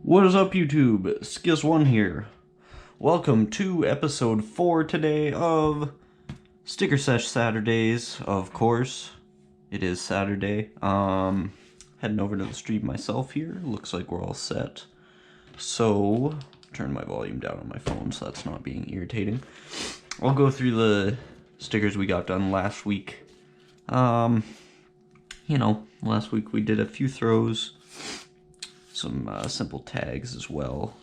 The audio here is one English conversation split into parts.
What is up, YouTube? Sciz1 here. Welcome to episode 4 today of Sticker Sesh Saturdays, of course. It is Saturday. Heading over to the stream myself here. Looks like we're all set. So, turn my volume down on my phone so that's not being irritating. I'll go through the stickers we got done last week. Last week we did a few throws. Some simple tags as well.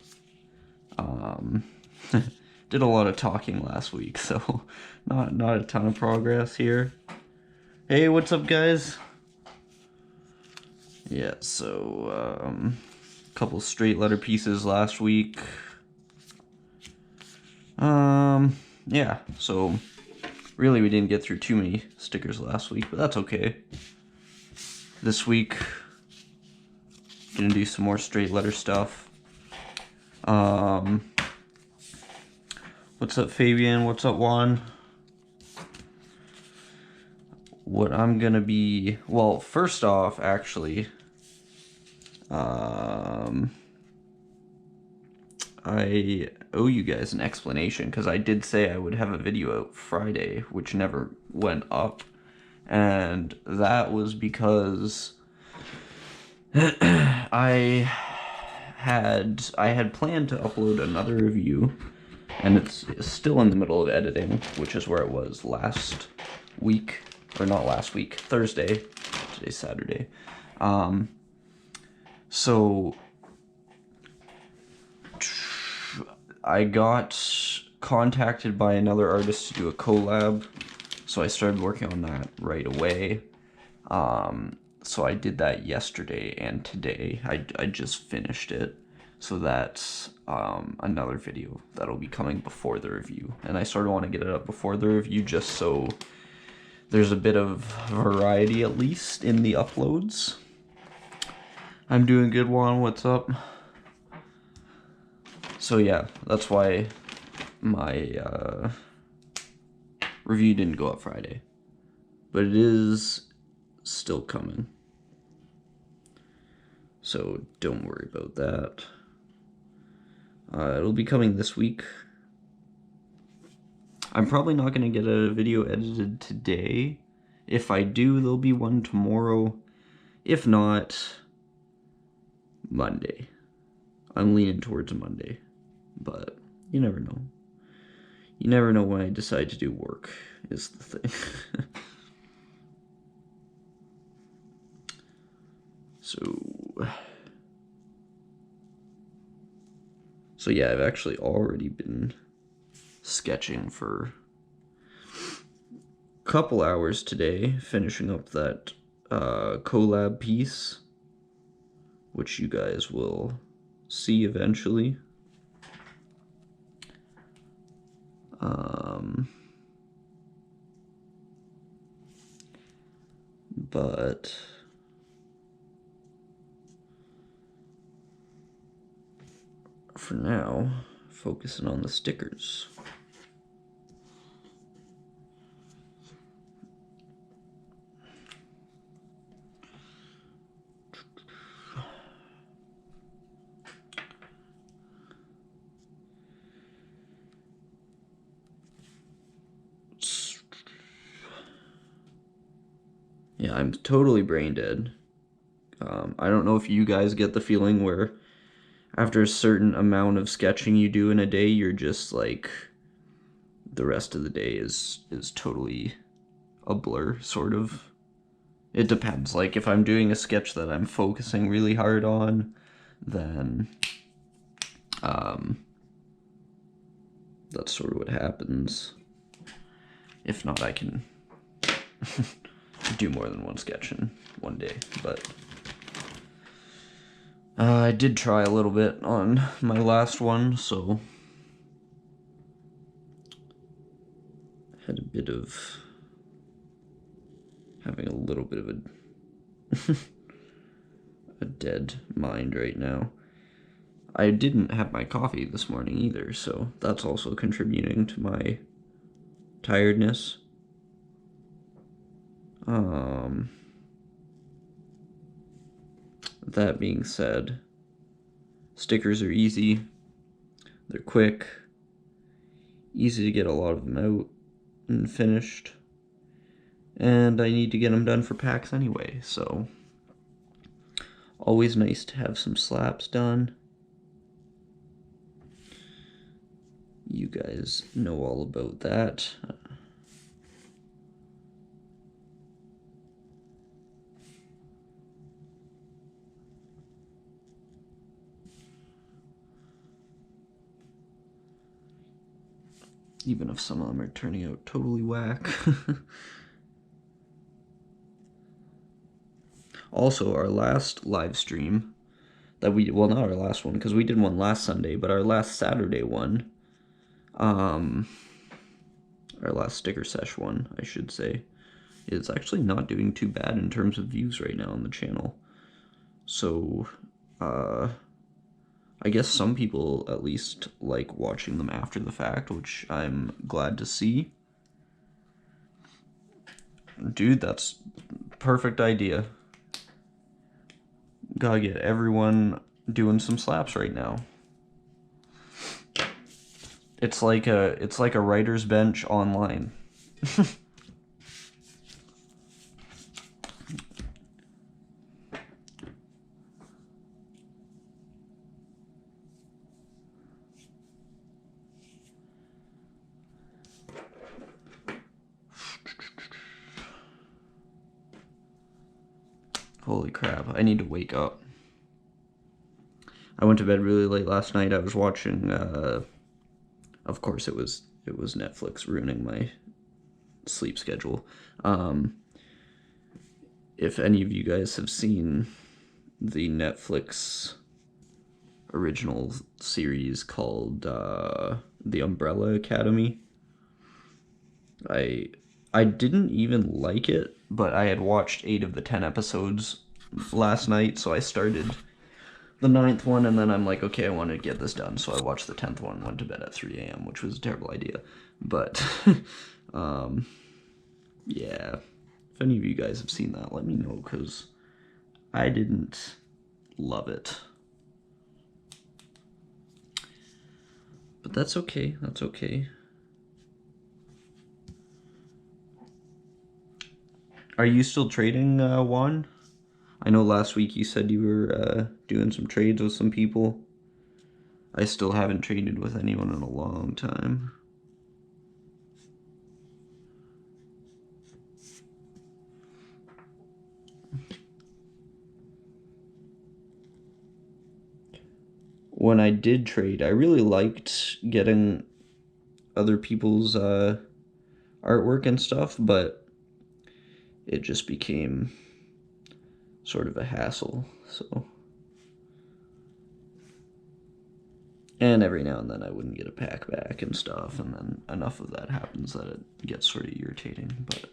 Did a lot of talking last week, so not a ton of progress here. Hey, what's up, guys? Yeah, so a couple straight letter pieces last week. Yeah, so really we didn't get through too many stickers last week, but that's okay. This week gonna do some more straight letter stuff. What's up, Fabian? What's up, Juan? What I'm gonna be, well, first off, actually, I owe you guys an explanation, because I did say I would have a video out Friday, which never went up, and that was because I had planned to upload another review, and it's still in the middle of editing, which is where it was last week, or not last week, Thursday. Today's Saturday. So I got contacted by another artist to do a collab, so I started working on that right away. So I did that yesterday and today. I just finished it. So that's another video that'll be coming before the review. And I sort of want to get it up before the review just so there's a bit of variety at least in the uploads. I'm doing good, Juan. What's up? So yeah, that's why my review didn't go up Friday. But it is still coming. So don't worry about that. It'll be coming this week. I'm probably not going to get a video edited today. If I do, there'll be one tomorrow. If not, Monday. I'm leaning towards Monday, but you never know. You never know when I decide to do work, is the thing. So yeah, I've actually already been sketching for a couple hours today, finishing up that collab piece, which you guys will see eventually. But for now, focusing on the stickers. Yeah, I'm totally brain dead. I don't know if you guys get the feeling where after a certain amount of sketching you do in a day, you're just like, the rest of the day is totally a blur, sort of. It depends. Like, if I'm doing a sketch that I'm focusing really hard on, then that's sort of what happens. If not, I can do more than one sketch in one day, but I did try a little bit on my last one, so had a bit of having a little bit of a dead mind right now. I didn't have my coffee this morning either, so that's also contributing to my tiredness. That being said, Stickers are easy. They're quick. Easy to get a lot of them out and finished. And I need to get them done for packs anyway, so always nice to have some slaps done. You guys know all about that. Even if some of them are turning out totally whack. Also, our last live stream that we, well, not our last one, because we did one last Sunday, but our last Saturday one, our last sticker sesh one, I should say, is actually not doing too bad in terms of views right now on the channel. So, I guess some people at least like watching them after the fact, which I'm glad to see. Dude, that's perfect idea. Gotta get everyone doing some slaps right now. It's like a writer's bench online. Holy crap, I need to wake up. I went to bed really late last night. I was watching, of course it was Netflix ruining my sleep schedule. If any of you guys have seen the Netflix original series called The Umbrella Academy, I didn't even like it, but I had watched 8 of the 10 episodes last night, so I started the 9th one, and then I'm like, okay, I want to get this done, so I watched the 10th one and went to bed at 3 a.m., which was a terrible idea. But, yeah, if any of you guys have seen that, let me know, because I didn't love it. But that's okay, that's okay. Are you still trading, Juan? I know last week you said you were doing some trades with some people. I still haven't traded with anyone in a long time. When I did trade, I really liked getting other people's artwork and stuff, but it just became sort of a hassle, so. And every now and then I wouldn't get a pack back and stuff, and then enough of that happens that it gets sort of irritating, but.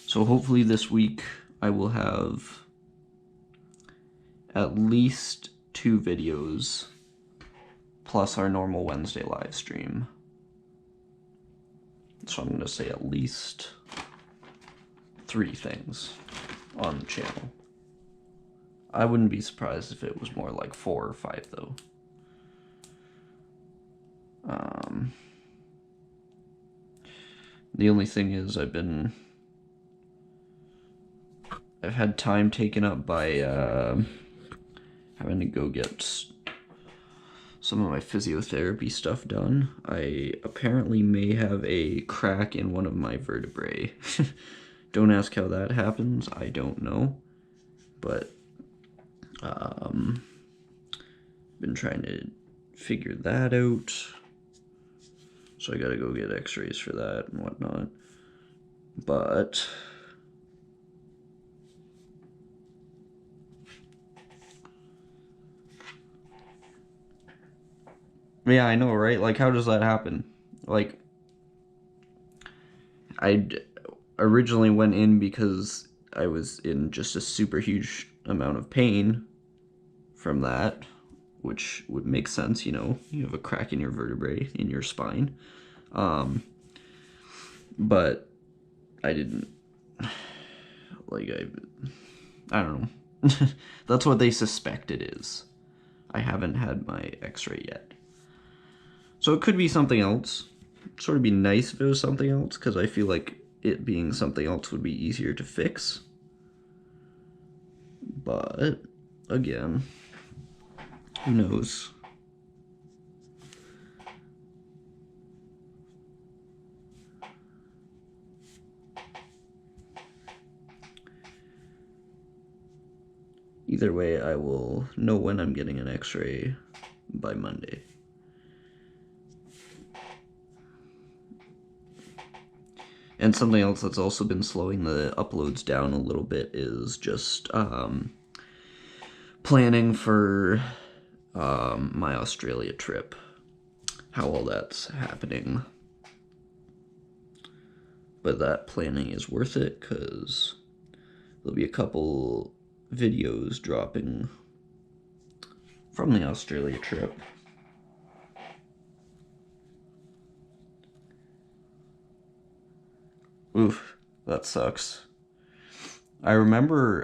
So hopefully this week I will have at least 2 videos plus our normal Wednesday live stream. So I'm going to say at least 3 things on the channel. I wouldn't be surprised if it was more like 4 or 5 though. The only thing is I've had time taken up by having to go get some of my physiotherapy stuff done. I apparently may have a crack in one of my vertebrae. Don't ask how that happens, I don't know. But been trying to figure that out. So I gotta go get x-rays for that and whatnot. But yeah, I know, right? Like, how does that happen? Like, I originally went in because I was in just a super huge amount of pain from that, which would make sense, you know, you have a crack in your vertebrae in your spine. But I didn't, like, I don't know. That's what they suspect it is. I haven't had my x-ray yet. So it could be something else. It'd sort of be nice if it was something else, because I feel like it being something else would be easier to fix. But, again, who knows? Either way, I will know when I'm getting an x-ray by Monday. And something else that's also been slowing the uploads down a little bit is just planning for my Australia trip. How all that's happening. But that planning is worth it, because there'll be a couple videos dropping from the Australia trip. Oof, that sucks. I remember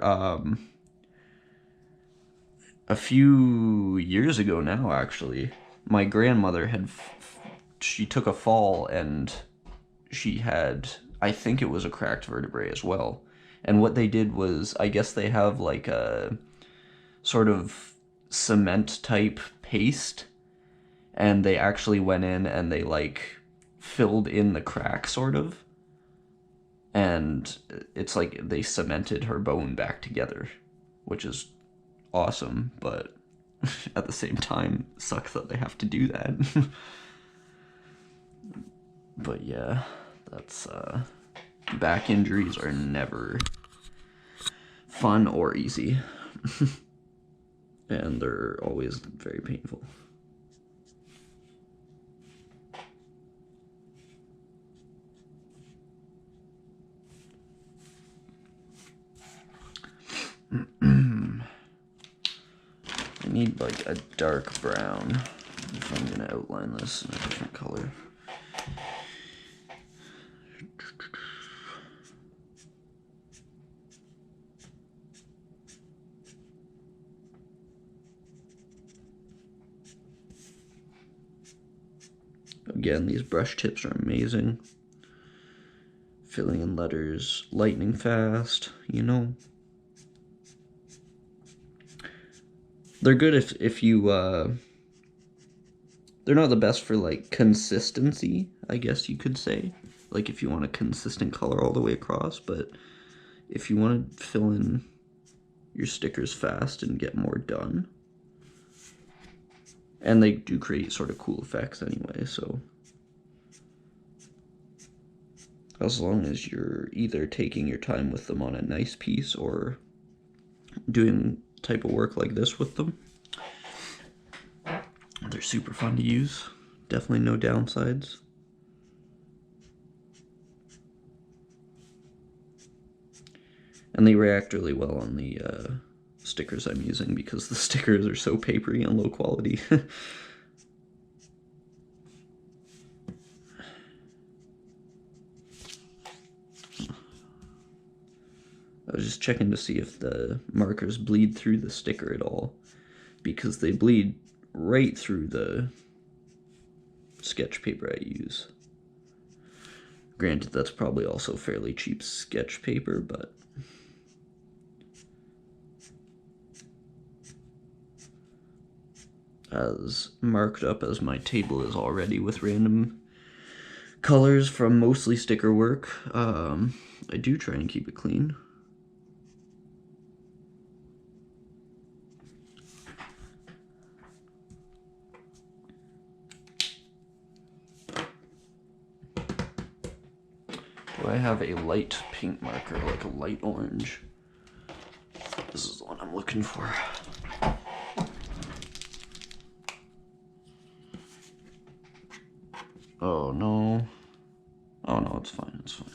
a few years ago now, actually, my grandmother had, she took a fall and she had, I think it was a cracked vertebrae as well. And what they did was, I guess they have like a sort of cement type paste, and they actually went in and they like filled in the crack sort of, and it's like they cemented her bone back together, which is awesome, but at the same time sucks that they have to do that. But yeah, that's back injuries are never fun or easy. And they're always very painful. I need like a dark brown if I'm gonna outline this in a different color. Again, these brush tips are amazing. Filling in letters lightning fast, you know. They're good if you, they're not the best for, like, consistency, I guess you could say. Like, if you want a consistent color all the way across, but if you want to fill in your stickers fast and get more done. And they do create sort of cool effects anyway, so. As long as you're either taking your time with them on a nice piece or doing type of work like this with them. They're super fun to use. Definitely no downsides. And they react really well on the stickers I'm using, because the stickers are so papery and low quality. I was just checking to see if the markers bleed through the sticker at all, because they bleed right through the sketch paper I use. Granted, that's probably also fairly cheap sketch paper, but as marked up as my table is already with random colors from mostly sticker work, I do try and keep it clean. Do I have a light pink marker, like a light orange? This is the one I'm looking for. Oh no. Oh no, it's fine, it's fine.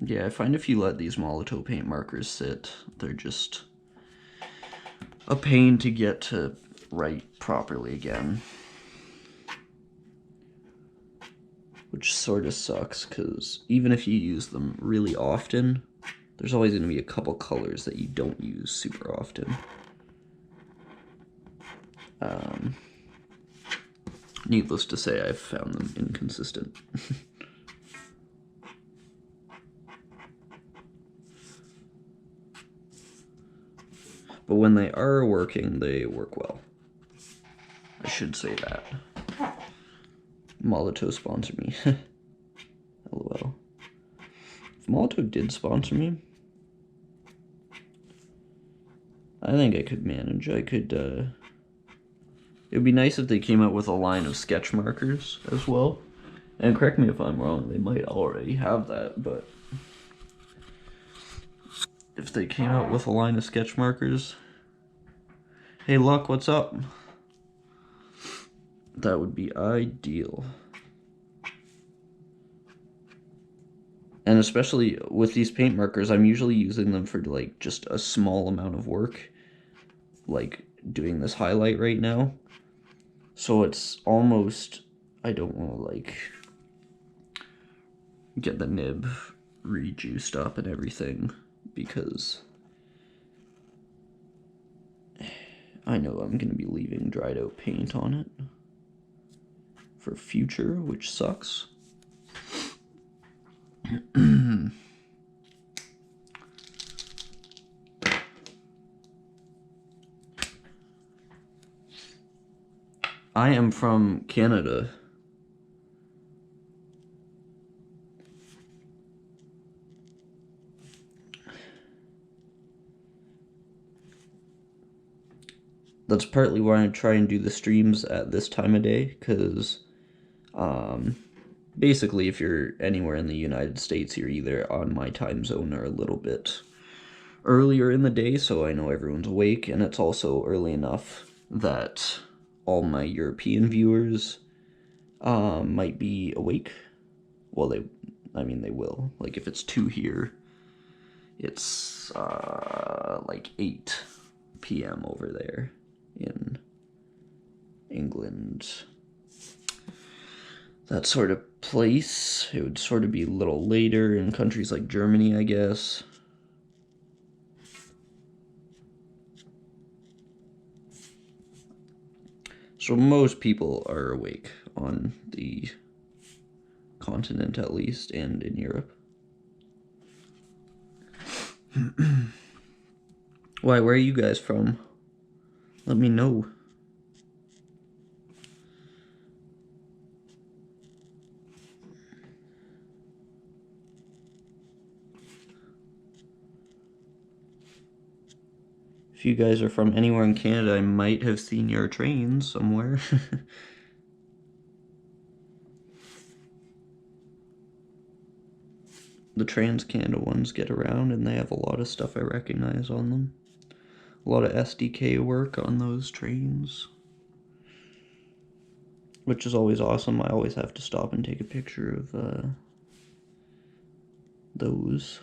Yeah, I find if you let these Molotow paint markers sit, they're just a pain to get to write properly again. Which sort of sucks, because even if you use them really often, there's always going to be a couple colors that you don't use super often. Needless to say, I've found them inconsistent. But when they are working, they work well. I should say that. Molotow sponsor me. LOL. If Molotow did sponsor me, I think I could manage. I could, it would be nice if they came out with a line of sketch markers as well. And correct me if I'm wrong, they might already have that, but if they came out with a line of sketch markers, hey Luck, what's up? That would be ideal. And especially with these paint markers, I'm usually using them for like just a small amount of work, like doing this highlight right now. So it's almost, I don't want to like get the nib rejuiced up and everything, because I know I'm going to be leaving dried out paint on it for future, which sucks. I am from Canada. That's partly why I try and do the streams at this time of day, because basically if you're anywhere in the United States, you're either on my time zone or a little bit earlier in the day, so I know everyone's awake, and it's also early enough that all my European viewers might be awake. Well, they will. Like, if it's 2 here, it's like 8 p.m. over there in England. That sort of place. It would sort of be a little later in countries like Germany, I guess. So most people are awake on the continent, at least, and in Europe. Why, where are you guys from? Let me know. If you guys are from anywhere in Canada, I might have seen your trains somewhere. The Trans Canada ones get around, and they have a lot of stuff I recognize on them. A lot of SDK work on those trains, which is always awesome. I always have to stop and take a picture of those.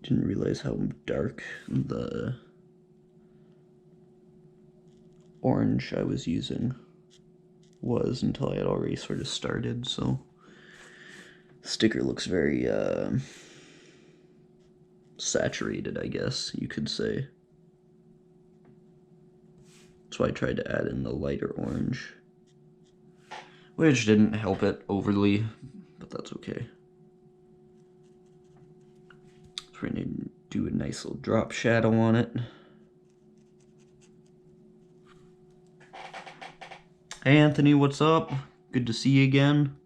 Didn't realize how dark the orange I was using was until I had already sort of started, so the sticker looks very saturated, I guess you could say. That's why I tried to add in the lighter orange, which didn't help it overly, but that's okay. So we're gonna do a nice little drop shadow on it. Hey Anthony, what's up? Good to see you again.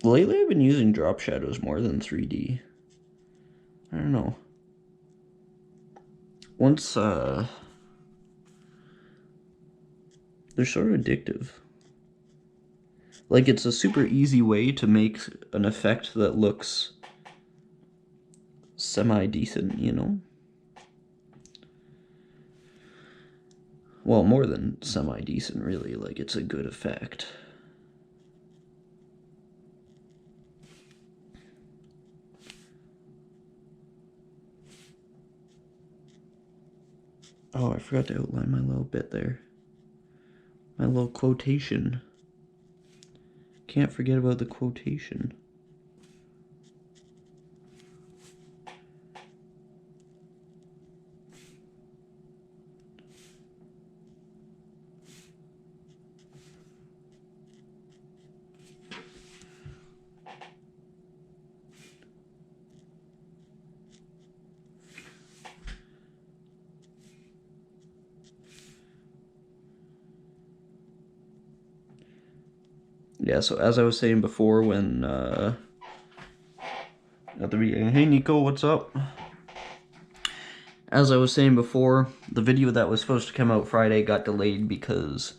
Lately I've been using drop shadows more than 3D. I don't know. Once, they're sort of addictive. Like, it's a super easy way to make an effect that looks semi-decent, you know? Well, more than semi-decent, really. Like, it's a good effect. Oh, I forgot to outline my little bit there. My little quotation. Can't forget about the quotation. Yeah, so as I was saying before when, at the beginning, hey Nico, what's up? As I was saying before, the video that was supposed to come out Friday got delayed because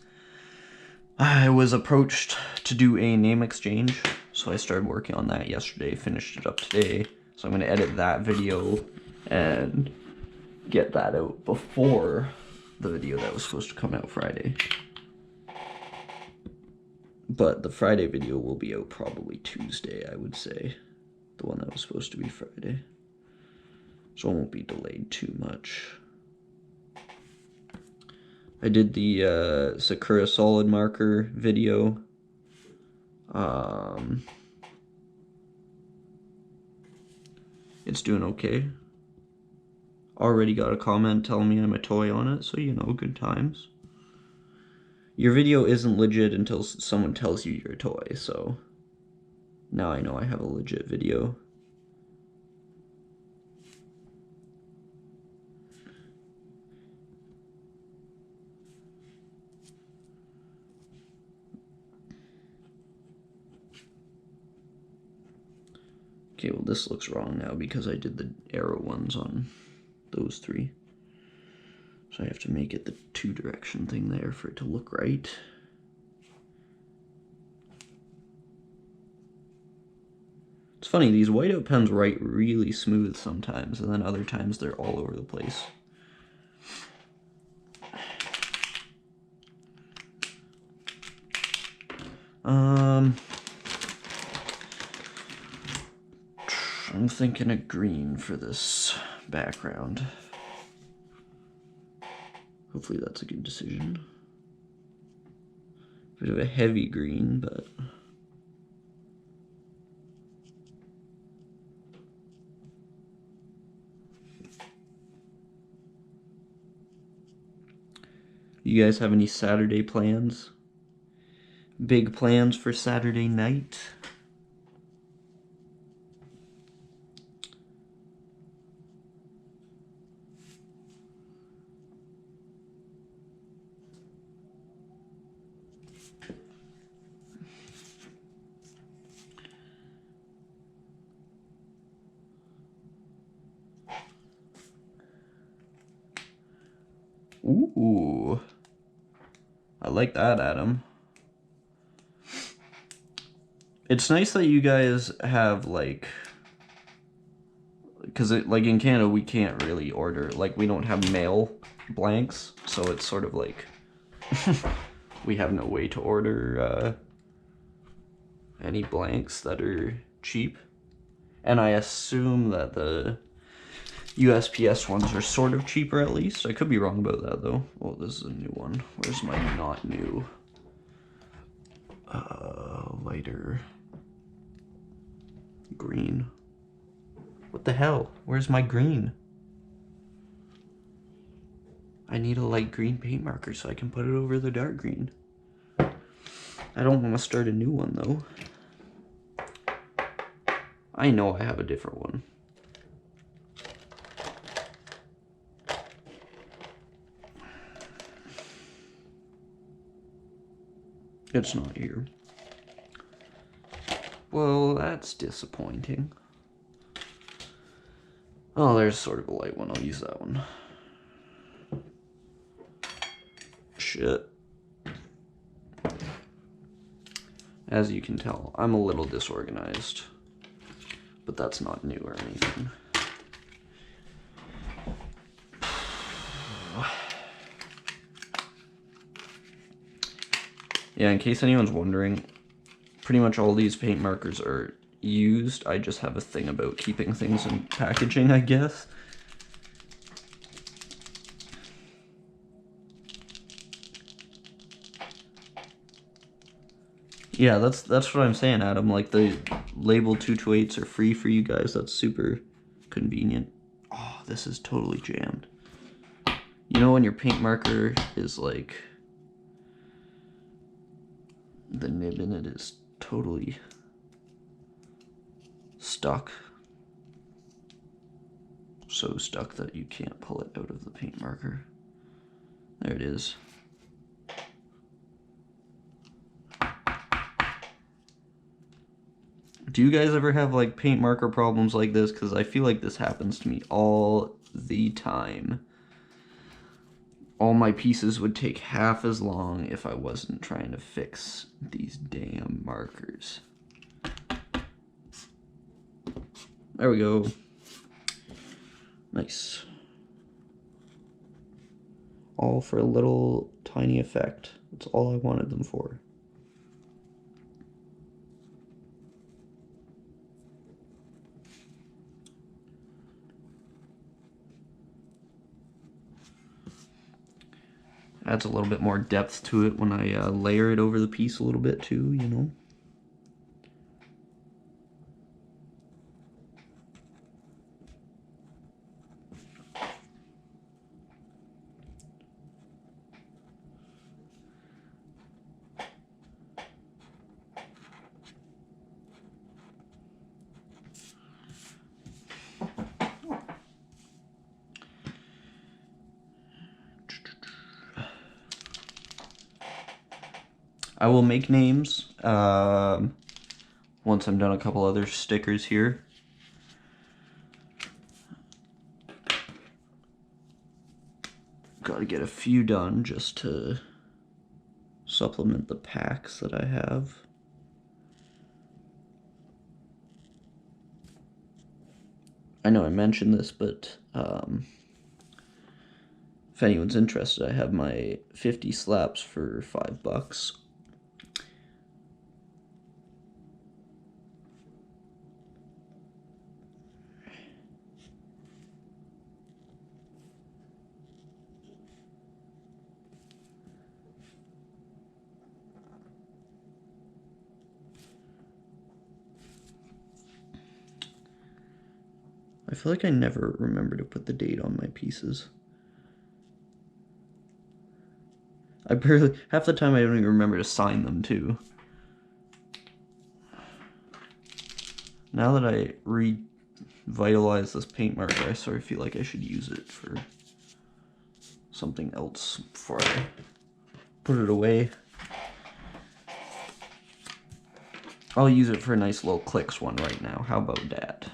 I was approached to do a name exchange, so I started working on that yesterday, finished it up today, so I'm going to edit that video and get that out before the video that was supposed to come out Friday. But the Friday video will be out probably Tuesday, I would say. The one that was supposed to be Friday. So it won't be delayed too much. I did the Sakura solid marker video. It's doing okay. Already got a comment telling me I'm a toy on it, so you know, good times. Your video isn't legit until someone tells you you're a toy, so now I know I have a legit video. Okay, well this looks wrong now because I did the arrow ones on those three. So I have to make it the 2-direction thing there for it to look right. It's funny, these whiteout pens write really smooth sometimes, and then other times they're all over the place. I'm thinking of green for this background. Hopefully that's a good decision. Bit of a heavy green, but... You guys have any Saturday plans? Big plans for Saturday night? Ooh. I like that, Adam. It's nice that you guys have, like... Because, like, in Canada, we can't really order... Like, we don't have mail blanks, so it's sort of like... we have no way to order, any blanks that are cheap. And I assume that the USPS ones are sort of cheaper, at least. I could be wrong about that, though. Oh, this is a new one. Where's my not new? Lighter green. What the hell? Where's my green? I need a light green paint marker so I can put it over the dark green. I don't want to start a new one, though. I know I have a different one. It's not here. Well, that's disappointing. Oh, there's sort of a light one. I'll use that one. Shit. As you can tell, I'm a little disorganized. But that's not new or anything. Yeah, in case anyone's wondering, pretty much all these paint markers are used. I just have a thing about keeping things in packaging, I guess. Yeah, that's what I'm saying, Adam. Like, the label 228s are free for you guys. That's super convenient. Oh, this is totally jammed. You know when your paint marker is like, the nib in it is totally stuck. So stuck that you can't pull it out of the paint marker. There it is. Do you guys ever have like paint marker problems like this? Because I feel like this happens to me all the time. All my pieces would take half as long if I wasn't trying to fix these damn markers. There we go. Nice. All for a little tiny effect. That's all I wanted them for. Adds a little bit more depth to it when I layer it over the piece a little bit too, you know. I will make names once I'm done a couple other stickers here. Got to get a few done just to supplement the packs that I have. I know I mentioned this, but if anyone's interested, I have my 50 slaps for $5. I feel like I never remember to put the date on my pieces. I barely, half the time I don't even remember to sign them too. Now that I revitalized this paint marker, I sort of feel like I should use it for something else before I put it away. I'll use it for a nice little clicks one right now. How about that?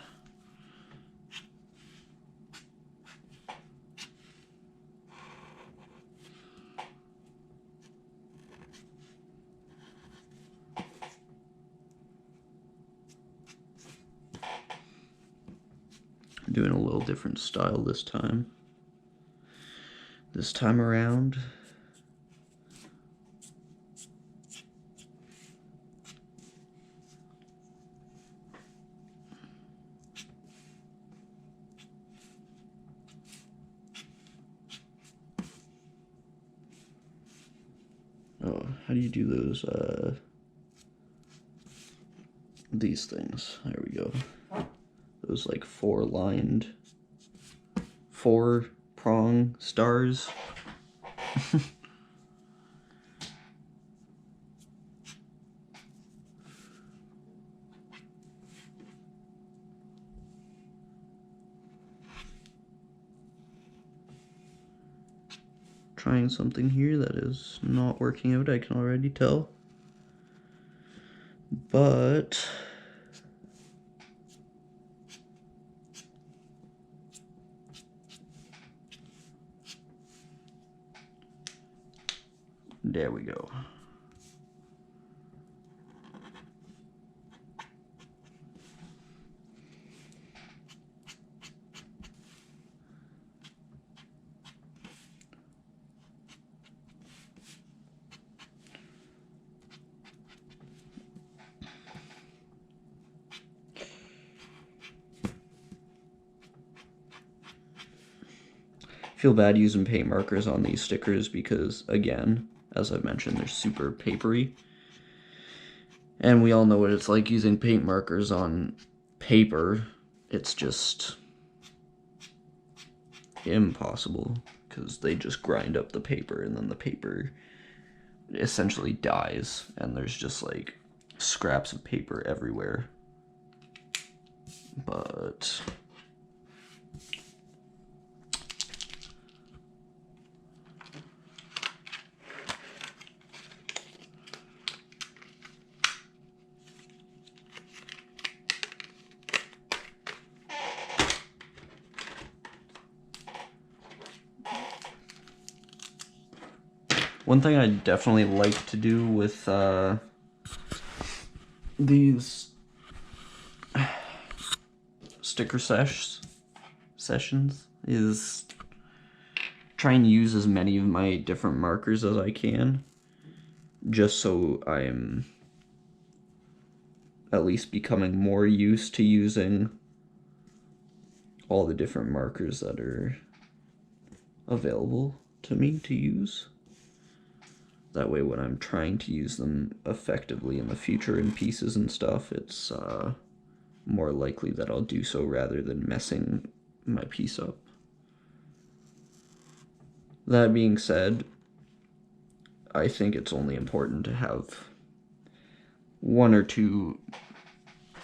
I'm doing a little different style this time. This time around, oh, how do you do those, these things? There we go. Those like four-prong stars. Trying something here that is not working out, I can already tell. But There we go. Feel bad using paint markers on these stickers because, again, as I've mentioned, they're super papery. And we all know what it's like using paint markers on paper. It's just impossible because they just grind up the paper and then the paper essentially dies and there's just like scraps of paper everywhere. But one thing I definitely like to do with these sticker sessions is try and use as many of my different markers as I can, just so I'm at least becoming more used to using all the different markers that are available to me to use. That way when I'm trying to use them effectively in the future in pieces and stuff, it's more likely that I'll do so rather than messing my piece up. That being said, I think it's only important to have one or two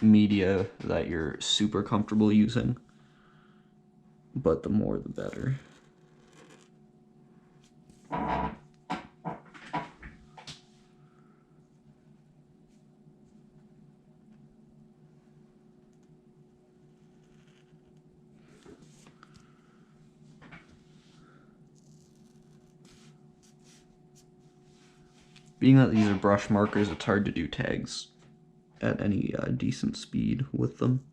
media that you're super comfortable using, but the more the better. Being that these are brush markers, it's hard to do tags at any decent speed with them.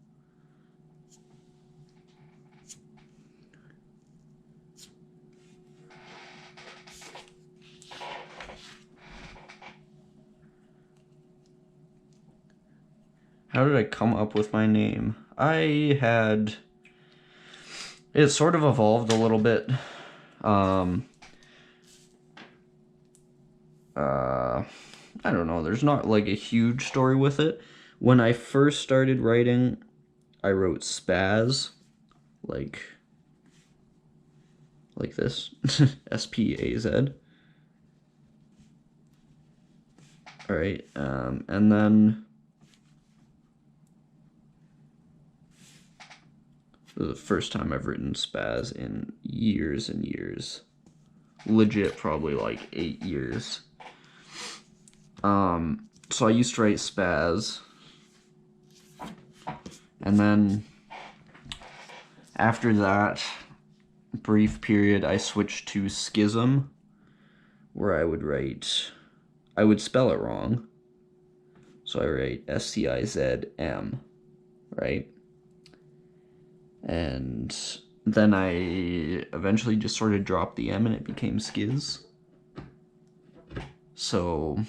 How did I come up with my name? It sort of evolved a little bit. I don't know, there's not like a huge story with it. When I first started writing, I wrote Spaz, like this, S-P-A-Z. Alright, and then this is the first time I've written Spaz in years and years. Legit, probably like 8 years. So I used to write Spaz, and then after that brief period, I switched to Schism, where I would spell it wrong, so I write S-C-I-Z-M, right? And then I eventually just sort of dropped the M and it became Sciz. So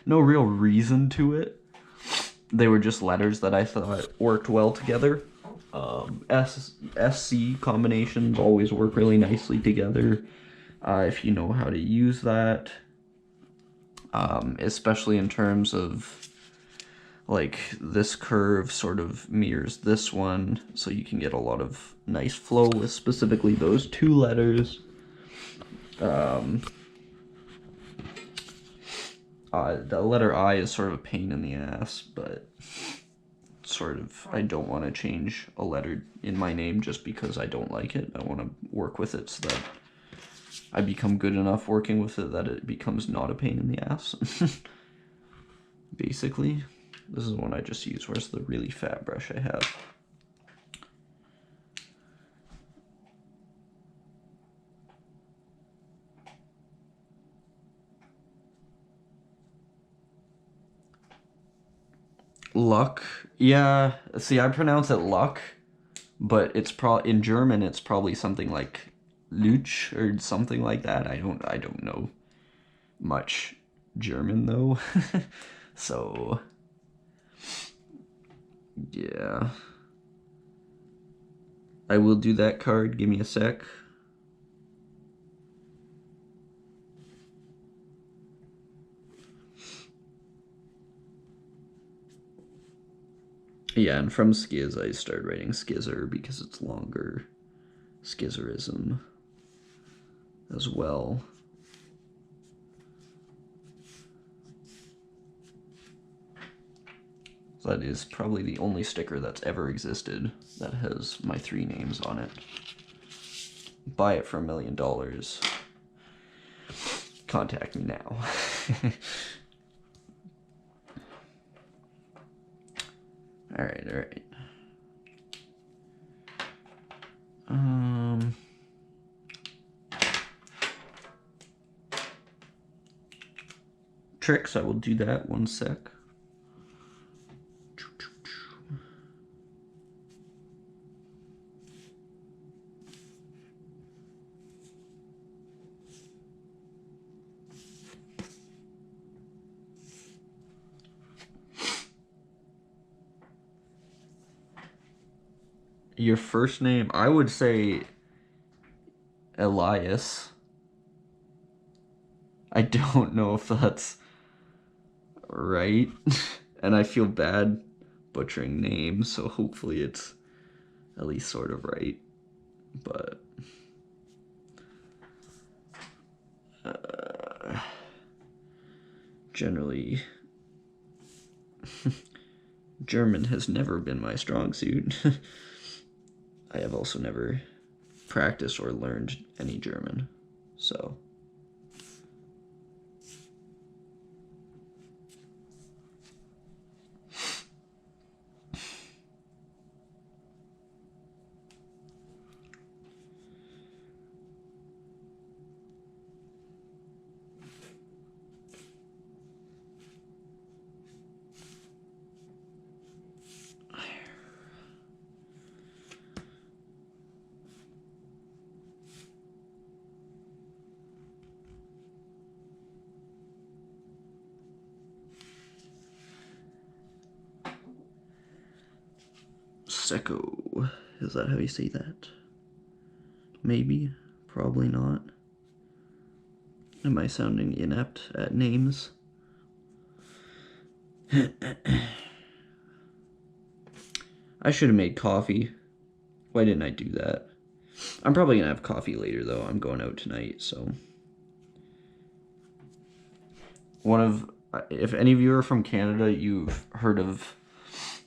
no real reason to it. They were just letters that I thought worked well together. S-C combinations always work really nicely together if you know how to use that. Especially in terms of like this curve sort of mirrors this one, so you can get a lot of nice flow with specifically those two letters. The letter I is sort of a pain in the ass, but sort of, I don't want to change a letter in my name just because I don't like it. I want to work with it so that I become good enough working with it that it becomes not a pain in the ass. Basically, this is one I just use. Where's the really fat brush I have? Luck. Yeah. See, I pronounce it luck, but it's in German. It's probably something like Luch or something like that. I don't know much German though. So yeah, I will do that card. Give me a sec. Yeah, and from Sciz I started writing Skizzer because it's longer. Skizzerism as well. That is probably the only sticker that's ever existed that has my 3 names on it. Buy it for $1 million. Contact me now. Alright, alright. Tricks, I will do that. One sec. Your first name, I would say Elias. I don't know if that's right. And I feel bad butchering names, so hopefully it's at least sort of right. But generally, German has never been my strong suit. I have also never practiced or learned any German, so. Secco. Is that how you say that? Maybe. Probably not. Am I sounding inept at names? I should have made coffee. Why didn't I do that? I'm probably gonna have coffee later though. I'm going out tonight, so. If any of you are from Canada, you've heard of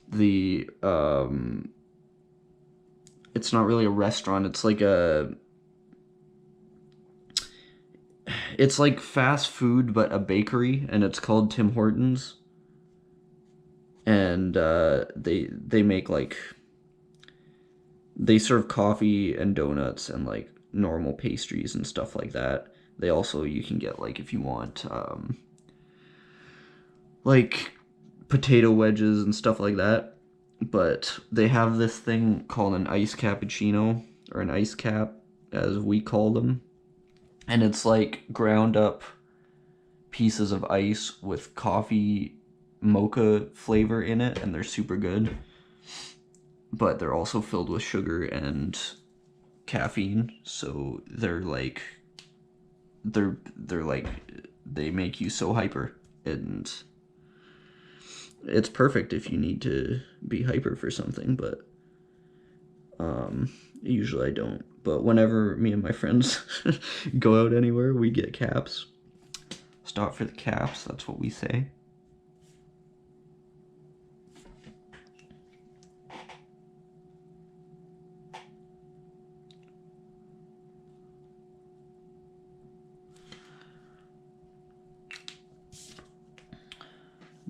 the, it's not really a restaurant, it's like it's like fast food, but a bakery, and it's called Tim Hortons. And they make like, they serve coffee and donuts and like normal pastries and stuff like that. They also, you can get like, if you want, like potato wedges and stuff like that. But they have this thing called an ice cappuccino, or an ice cap, as we call them. And it's like ground up pieces of ice with coffee mocha flavor in it, and they're super good. But they're also filled with sugar and caffeine, so they're like, they make you so hyper, and it's perfect if you need to be hyper for something, but usually I don't. But whenever me and my friends go out anywhere, we get caps. Stop for the caps, that's what we say.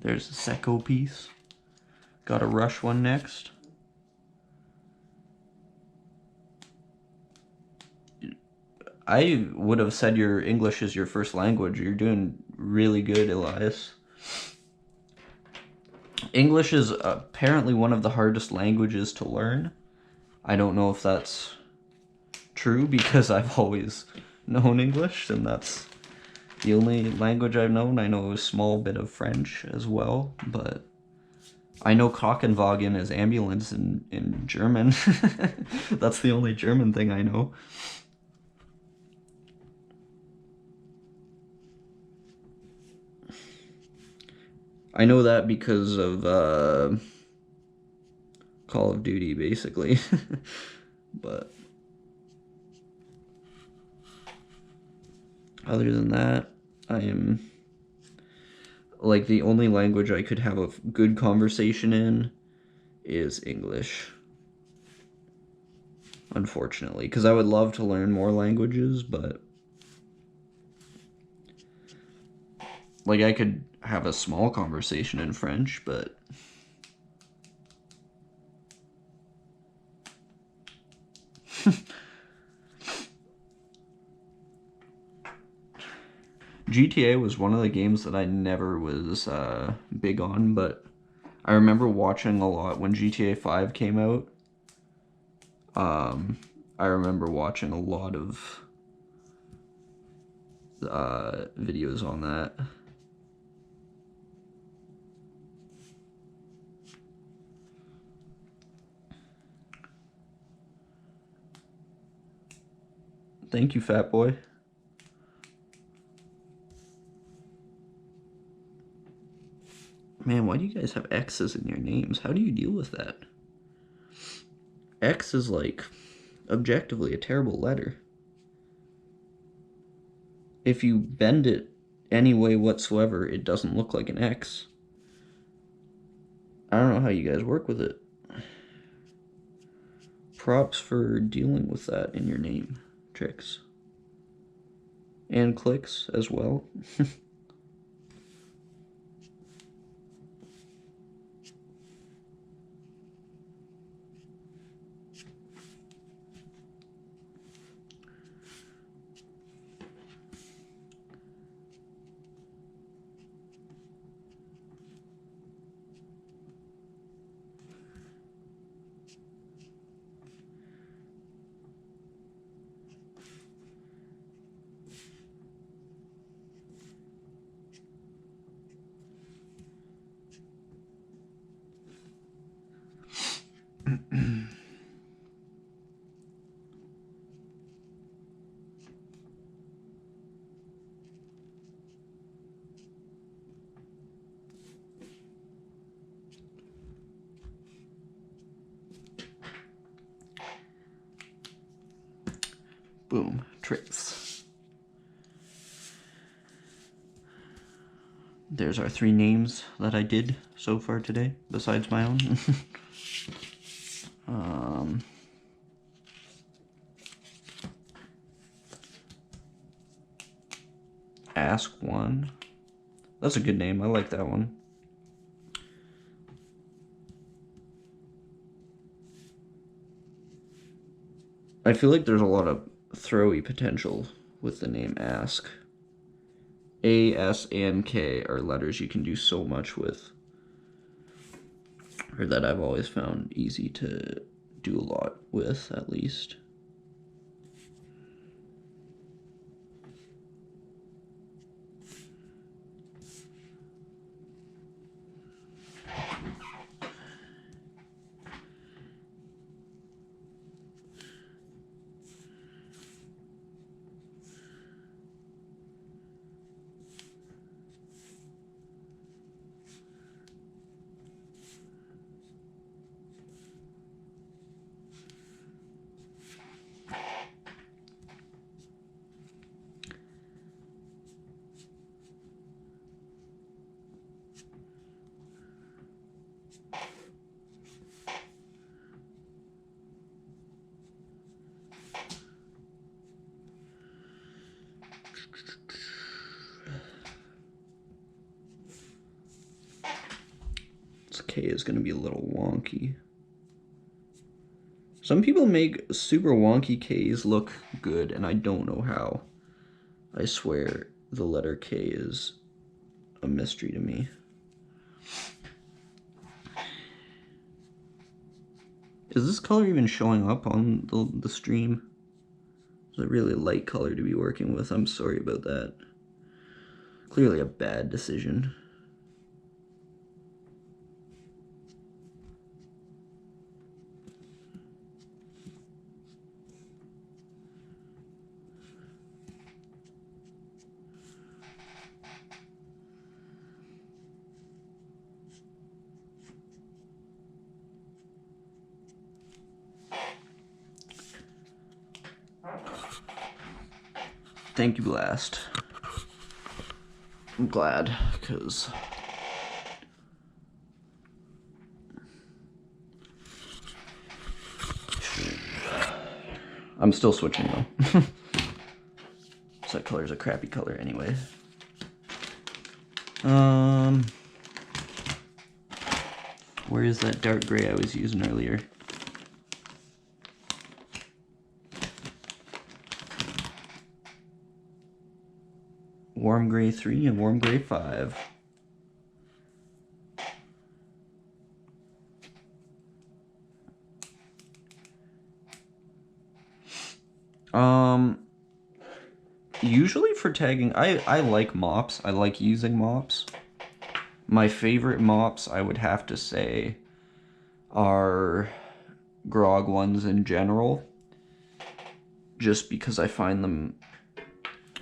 There's a Secco piece. Got a Rush one next. I would have said your English is your first language. You're doing really good, Elias. English is apparently one of the hardest languages to learn. I don't know if that's true because I've always known English, and that's the only language I've known. I know a small bit of French as well, but I know Krankenwagen is ambulance in German. That's the only German thing I know. I know that because of Call of Duty, basically. But other than that, I am like the only language I could have a good conversation in is English. Unfortunately, because I would love to learn more languages, but like I could have a small conversation in French, but GTA was one of the games that I never was big on, but I remember watching a lot when GTA 5 came out. I remember watching a lot of videos on that. Thank you, fat boy. Man, why do you guys have X's in your names? How do you deal with that? X is like objectively a terrible letter. If you bend it any way whatsoever, it doesn't look like an X. I don't know how you guys work with it. Props for dealing with that in your name, Tricks. And Clicks as well. Boom, Tricks. There's our 3 names that I did so far today, besides my own. Ask One. That's a good name. I like that one. I feel like there's a lot of throwy potential with the name Ask. A, S, and K are letters you can do so much with. Or that I've always found easy to do a lot with, at least. This K is going to be a little wonky. Some people make super wonky Ks look good, and I don't know how. I swear the letter K is a mystery to me. Is this color even showing up on the stream? It's a really light color to be working with. I'm sorry about that. Clearly a bad decision. Thank you, Blast. I'm glad, because I'm still switching though. So that color's a crappy color anyway. Where is that dark gray I was using earlier? Warm gray 3 and warm gray 5. Usually for tagging, I like mops. I like using mops. My favorite mops, I would have to say, are grog ones in general. Just because I find them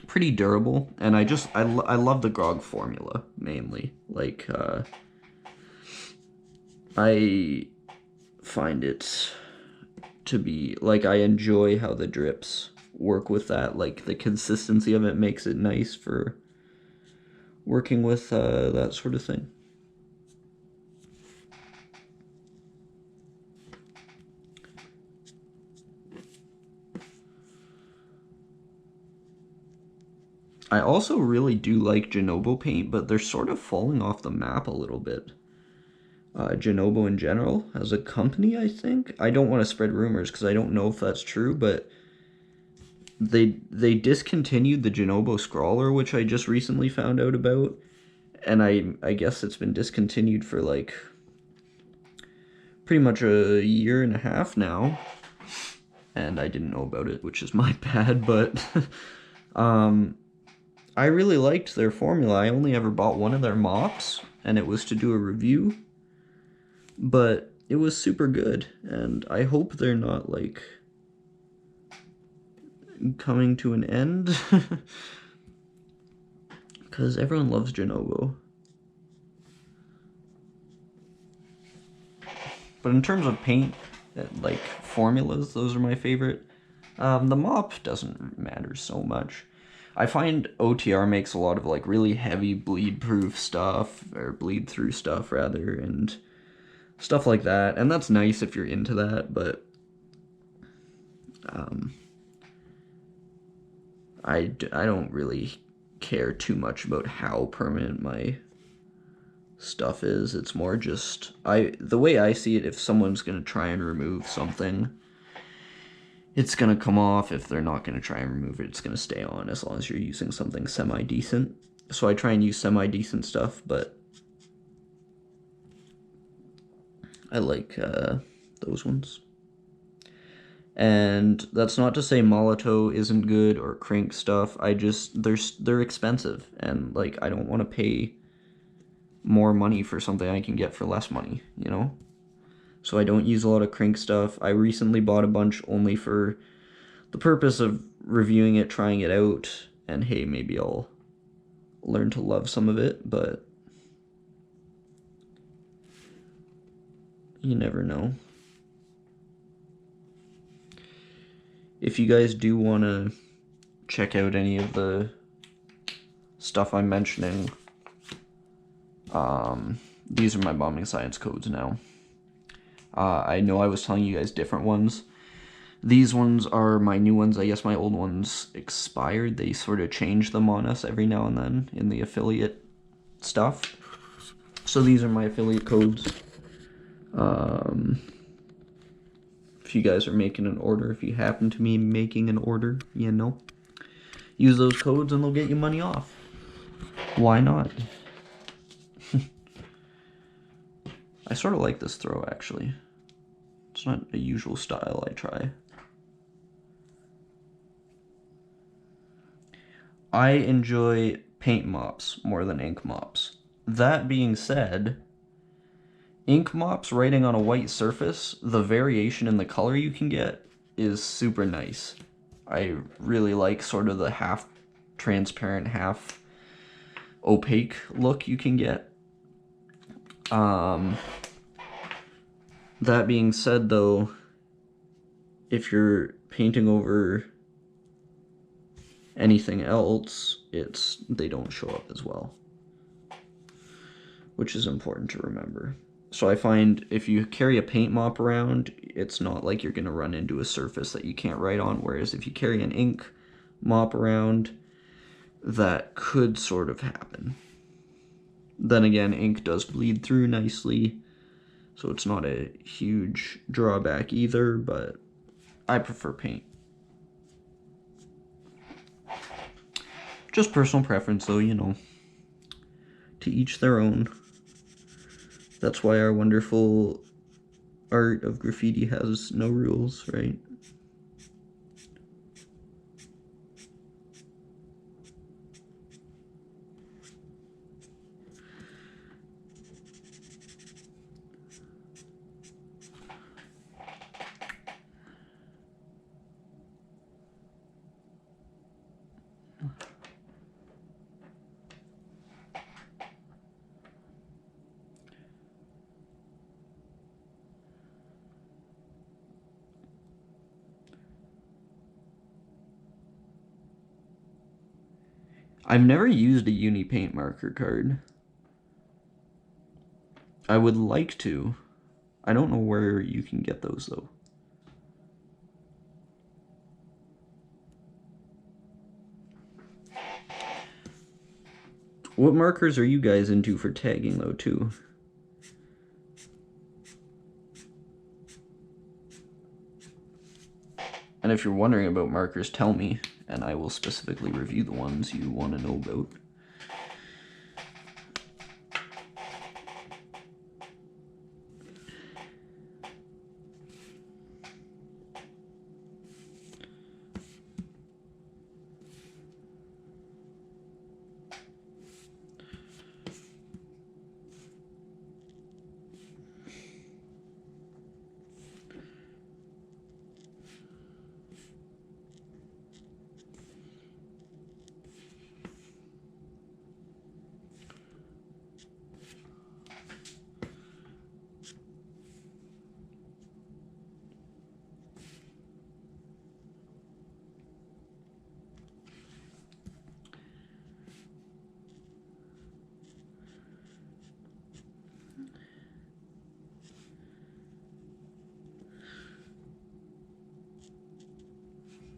pretty durable, and I love the grog formula mainly. Like I find it to be like, I enjoy how the drips work with that. Like the consistency of it makes it nice for working with that sort of thing. I also really do like Genobo paint, but they're sort of falling off the map a little bit. Genobo in general, as a company, I think. I don't want to spread rumors because I don't know if that's true, but they discontinued the Genobo Scrawler, which I just recently found out about, and I guess it's been discontinued for like pretty much a year and a half now, and I didn't know about it, which is my bad, but I really liked their formula. I only ever bought one of their mops, and it was to do a review, but it was super good, and I hope they're not, like, coming to an end, because everyone loves Genobo. But in terms of paint, like, formulas, those are my favorite. The mop doesn't matter so much. I find OTR makes a lot of like really heavy bleed-proof stuff, or bleed-through stuff rather, and stuff like that, and that's nice if you're into that, but I don't really care too much about how permanent my stuff is. It's more just, the way I see it, if someone's gonna try and remove something, it's gonna come off. If they're not gonna try and remove it, it's gonna stay on, as long as you're using something semi-decent. So I try and use semi-decent stuff, but I like those ones. And that's not to say Molotov isn't good, or Crink stuff. I just, they're expensive, and like, I don't want to pay more money for something I can get for less money, you know? So I don't use a lot of Crink stuff. I recently bought a bunch only for the purpose of reviewing it, trying it out, and hey, maybe I'll learn to love some of it, but you never know. If you guys do want to check out any of the stuff I'm mentioning, these are my bombing science codes now. I know I was telling you guys different ones. These ones are my new ones. I guess my old ones expired. They sort of change them on us every now and then in the affiliate stuff. So these are my affiliate codes. If you guys are making an order, if you happen to be making an order, you know, use those codes and they'll get you money off. Why not? I sort of like this throw, actually. It's not a usual style I try. I enjoy paint mops more than ink mops. That being said, ink mops writing on a white surface, the variation in the color you can get is super nice. I really like sort of the half transparent, half opaque look you can get. That being said though, if you're painting over anything else, they don't show up as well, which is important to remember. So I find if you carry a paint mop around, it's not like you're gonna run into a surface that you can't write on, whereas if you carry an ink mop around, that could sort of happen. Then again, ink does bleed through nicely, so it's not a huge drawback either, but I prefer paint. Just personal preference though, you know. To each their own. That's why our wonderful art of graffiti has no rules, right? I've never used a uni paint marker card. I would like to. I don't know where you can get those though. What markers are you guys into for tagging though too? And if you're wondering about markers, tell me, and I will specifically review the ones you want to know about.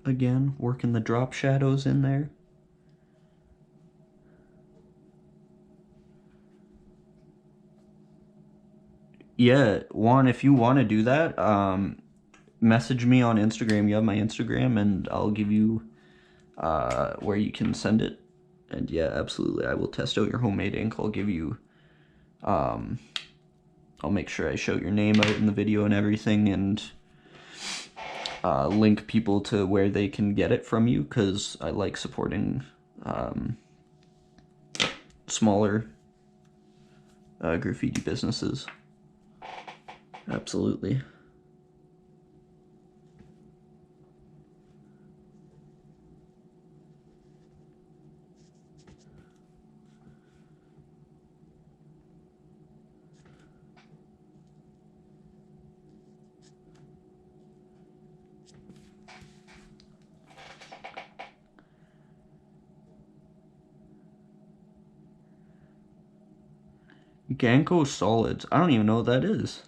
Again, working the drop shadows in there. Yeah, Juan, if you want to do that, message me on Instagram. You have my Instagram, and I'll give you where you can send it. And yeah, absolutely, I will test out your homemade ink. I'll give you, I'll make sure I shout your name out in the video and everything, and link people to where they can get it from you, because I like supporting smaller graffiti businesses. Absolutely. Ganko solids. I don't even know what that is.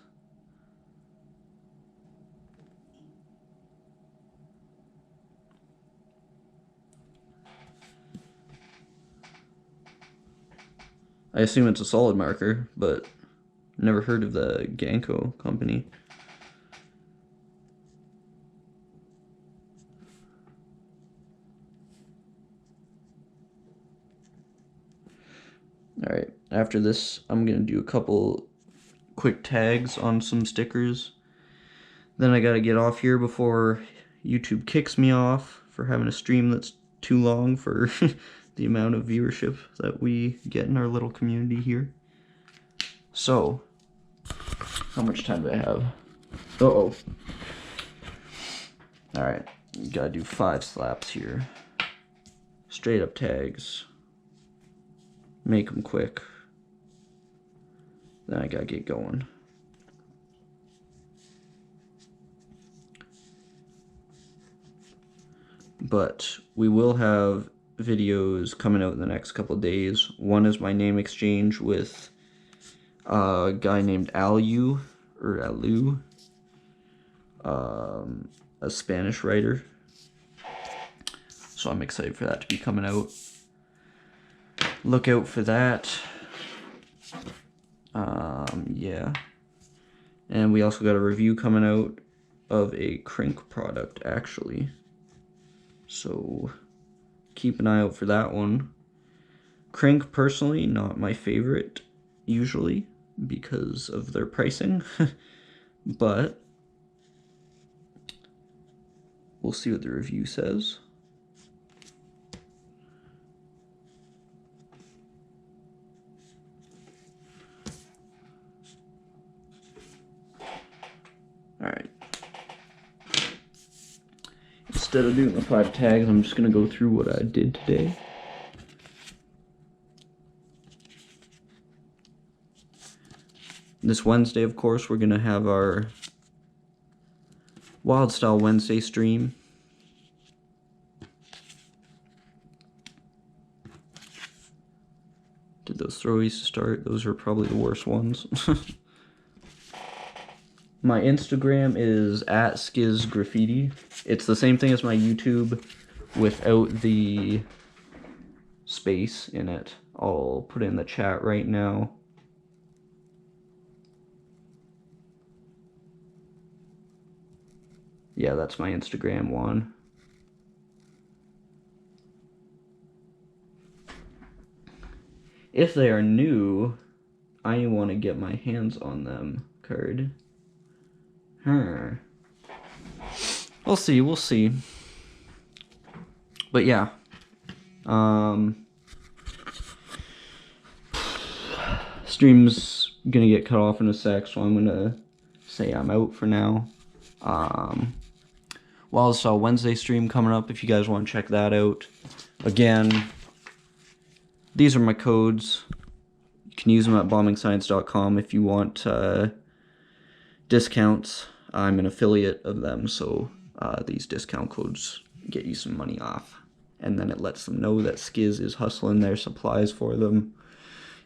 I assume it's a solid marker, but never heard of the Ganko company. Alright, after this, I'm going to do a couple quick tags on some stickers Then I gotta get off here before YouTube kicks me off for having a stream that's too long for the amount of viewership that we get in our little community here. So, how much time do I have? Uh-oh. Alright, gotta do 5 slaps here. Straight up tags. Make them quick. Then I gotta get going. But we will have videos coming out in the next couple of days. One is my name exchange with a guy named Alu, a Spanish writer. So I'm excited for that to be coming out. Look out for that. Yeah. And we also got a review coming out of a Crink product, actually. So keep an eye out for that one. Crink, personally, not my favorite, usually, because of their pricing. But we'll see what the review says. Alright. Instead of doing the 5 tags, I'm just going to go through what I did today. This Wednesday, of course, we're going to have our Wild Style Wednesday stream. Did those throwies start? Those are probably the worst ones. My Instagram is @Sciz Graffiti. It's the same thing as my YouTube without the space in it. I'll put it in the chat right now. Yeah, that's my Instagram one. If they are new, I want to get my hands on them card. We'll see. But yeah. Stream's gonna get cut off in a sec, so I'm gonna say I'm out for now. Wild Style Wednesday stream coming up if you guys want to check that out. Again, these are my codes. You can use them at bombingscience.com if you want discounts. I'm an affiliate of them, so these discount codes get you some money off. And then it lets them know that Sciz is hustling their supplies for them.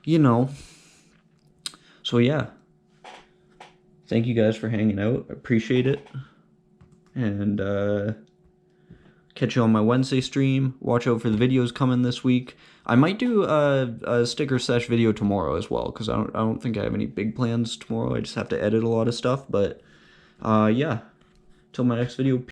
You know. So yeah. Thank you guys for hanging out. I appreciate it. And catch you on my Wednesday stream. Watch out for the videos coming this week. I might do a sticker sesh video tomorrow as well, because I don't think I have any big plans tomorrow. I just have to edit a lot of stuff. But yeah, till my next video.